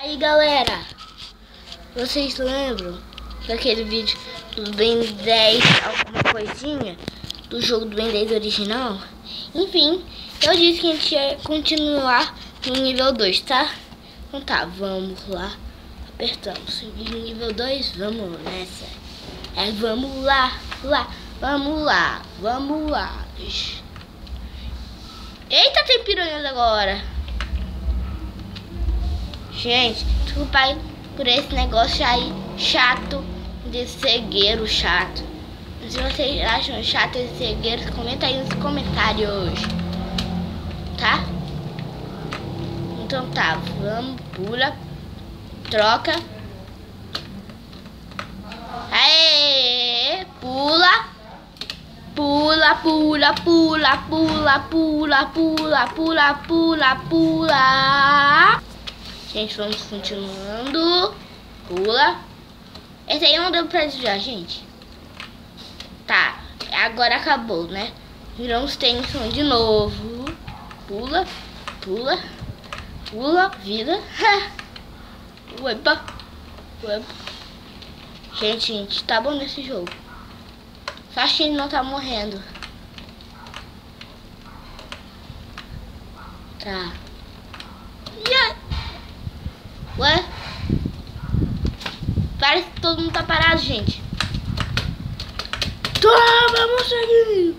E aí galera, vocês lembram daquele vídeo do Ben 10 alguma coisinha do jogo do Ben 10 original? Enfim, eu disse que a gente ia continuar no nível 2, tá? Então tá, vamos lá. Apertamos nível 2, vamos nessa. Vamos lá, vamos lá. Eita, tem piranhas agora. Gente, desculpa aí por esse negócio aí chato de cegueiro chato. Se vocês acham chato esse cegueiro, comenta aí nos comentários, tá? Então tá, vamos, pula, troca. Aê, pula. Pula. Gente, vamos continuando. Pula. Esse aí não deu pra desviar, gente. Tá, agora acabou, né? Viramos tensão de novo. Pula. Vida. Uepa. Gente, tá bom nesse jogo. Só acho que ele não tá morrendo. Tá. Ué? Parece que todo mundo tá parado, gente. Toma, vamos seguir.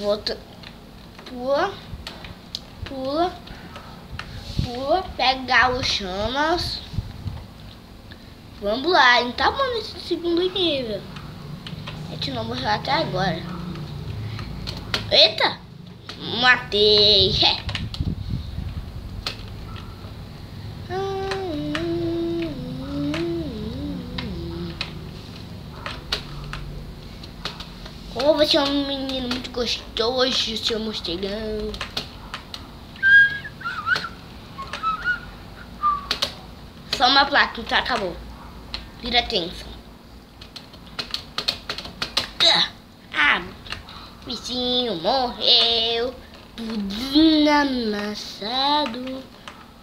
Volta. Pula. Pegar os chamas. Vamos lá, a gente tá bom nesse segundo nível. A gente não morreu até agora. Eita! Matei! Como você é um menino muito gostoso, seu morcegão. Só uma placa, então acabou. Vira tensão. Bichinho morreu. Pudim amassado.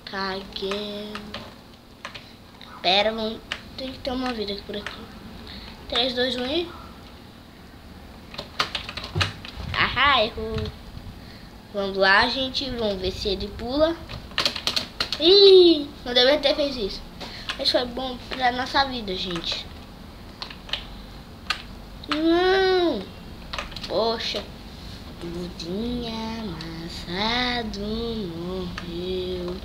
Caguei. Pera, vamos ter que ter uma vida aqui por aqui. 3, 2, 1 e... errou. Vamos lá, gente. Vamos ver se ele pula. Ih, não deveria ter feito isso. Mas foi bom pra nossa vida, gente. Não. Poxa. Pudim amassado morreu.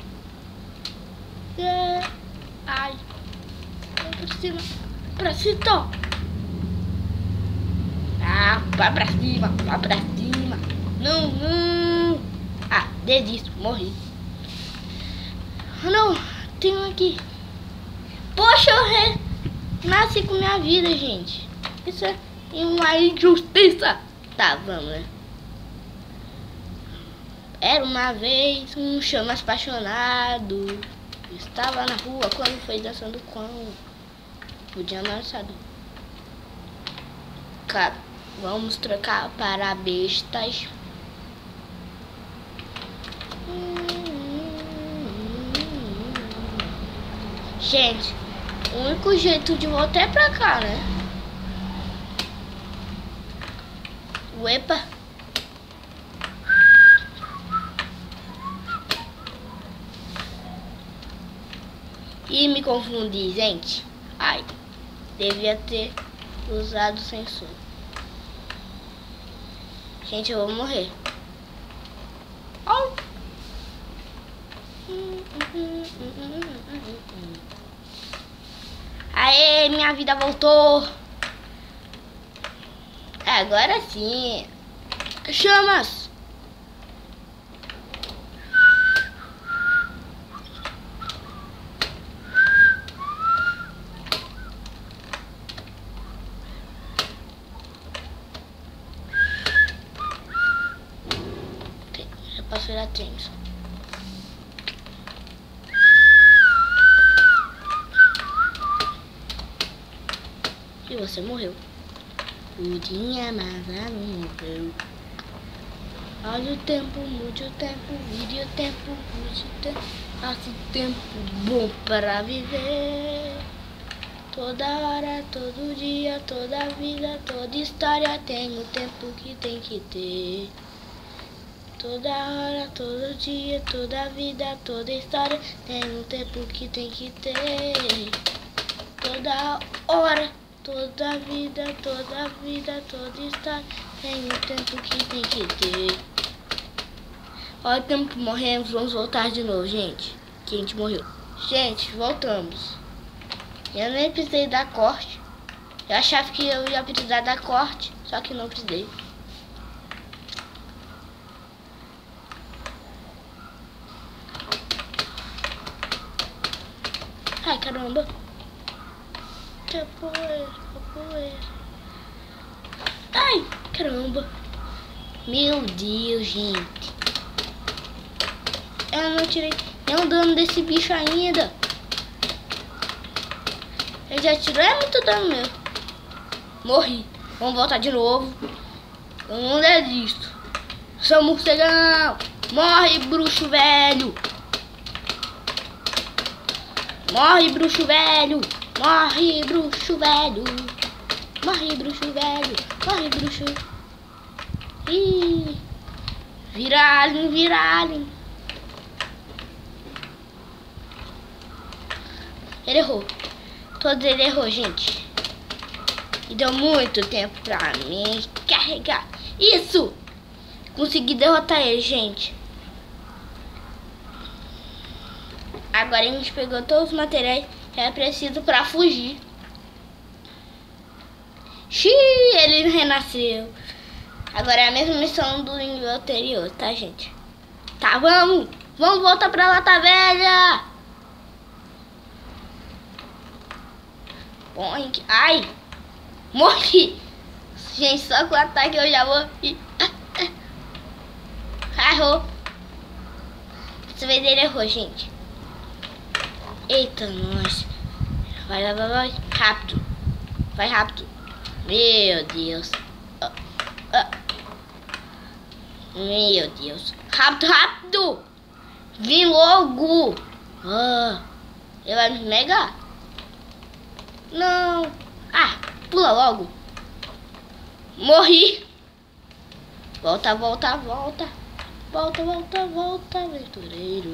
Ai. Pra cima. Vai pra cima. Não. Desisto, morri. Não, tem um aqui. Poxa, eu nasci com minha vida, gente. Isso é uma injustiça. Tá, vamos, né? Era uma vez um chamas apaixonado. Estava na rua quando foi dançando com Pudim amassado. Vamos trocar para bestas. Gente, o único jeito de voltar é pra cá, né? Uepa. E me confundi, gente. Ai, devia ter usado o sensor. Gente, eu vou morrer. Aê, minha vida voltou. Agora sim. Chamas. Já posso virar tensão. E você morreu. Pudim amassado morreu. Olha o tempo, mude o tempo, vire o tempo, mude o tempo. Faço tempo bom para viver. Toda hora, todo dia, toda vida, toda história tem o tempo que tem que ter. Toda hora, todo dia, toda vida, toda história tem o tempo que tem que ter. Toda hora, toda vida, toda história tem o tempo que tem que ter. Olha o tempo morremos, vamos voltar de novo, gente. Que a gente morreu. Gente, voltamos. Eu nem precisei dar corte. Eu achava que eu ia precisar dar corte, só que não precisei. Ai, caramba. Capoeira, capoeira. Ai, caramba. Meu Deus, gente. Eu não tirei nenhum dano desse bicho ainda. Ele já tirou, é muito dano meu. Morri. Vamos voltar de novo. Eu não desisto. Sou morcegão. Morre, bruxo velho. Morre, bruxo velho. Morre, bruxo velho. Morre, bruxo velho. Morre, bruxo. Ih. Vira alien, vira alien. Ele errou. Todos ele errou, gente. E deu muito tempo pra mim carregar. Isso! Consegui derrotar ele, gente. Agora a gente pegou todos os materiais que é preciso pra fugir. Xiii, ele renasceu. Agora é a mesma missão do nível anterior, tá, gente? Tá, vamos! Vamos voltar pra Lata Velha! Boink. Ai! Morri! Gente, só com o ataque eu já morri. Errou. Essa vez ele errou, gente. Eita, nós. Vai, vai, vai, vai. Rápido. Vai rápido. Meu Deus. Meu Deus. Rápido, rápido. Vim logo. Ele vai me pegar? Não. Ah, pula logo. Morri. Volta, volta, volta. Volta, volta, volta, aventureiro.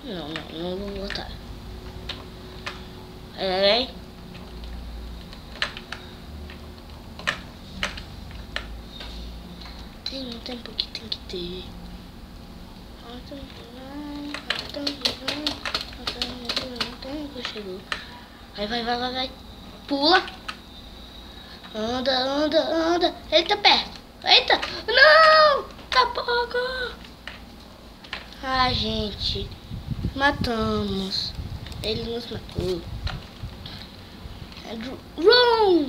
Não, não, não vou voltar. É. Tem um tempo que tem que ter. Chegou. Vai, vai, vai, vai, vai. Pula. Anda, anda, anda. Ele tá perto. Eita. Não. Tá pouco. Ah, gente. Matamos. Ele nos matou. Run.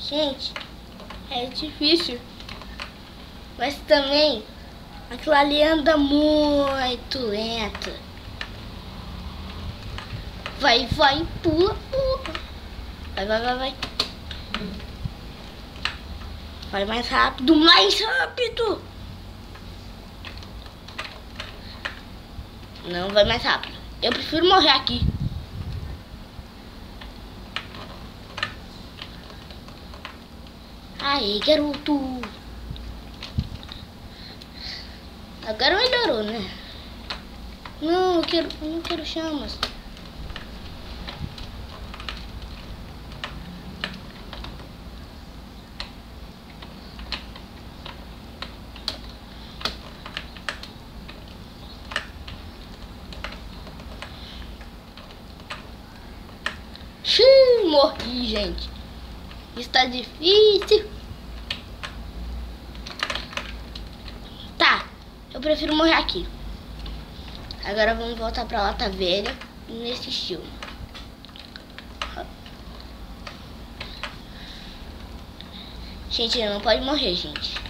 Gente. É difícil. Mas também aquilo ali anda muito lento. Vai, vai, pula, pula. Vai, vai, vai, vai. Vai mais rápido, mais rápido. Não, vai mais rápido. Eu prefiro morrer aqui. Aí, garoto. Agora melhorou, né? Não, eu não quero chamas. Morri, gente. Está difícil. Tá, eu prefiro morrer aqui. Agora vamos voltar pra Lata Velha nesse estilo. Gente, não pode morrer, gente.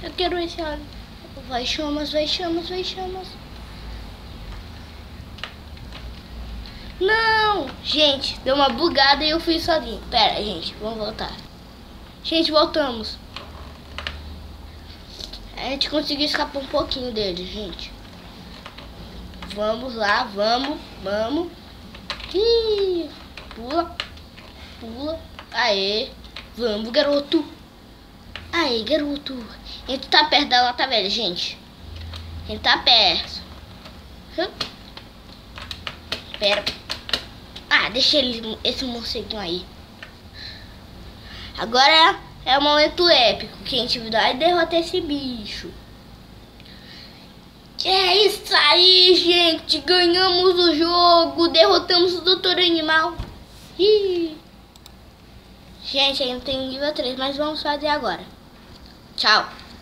Eu quero esse óleo. Vai chamas, vai chamas, vai chamas. Não! Gente, deu uma bugada e eu fui sozinho. Pera, gente, vamos voltar. Gente, voltamos. A gente conseguiu escapar um pouquinho dele, gente. Vamos lá, vamos. Ih, pula. Aê. Vamos, garoto. Aê, garoto. A gente tá perto da lata velha, gente. A gente tá perto. Pera. Ah, deixa esse morceguinho aí. Agora é o momento épico que a gente vai derrotar esse bicho. É isso aí, gente. Ganhamos o jogo. Derrotamos o Doutor Animal. Ih. Gente, ainda tem nível 3, mas vamos fazer agora. Tchau.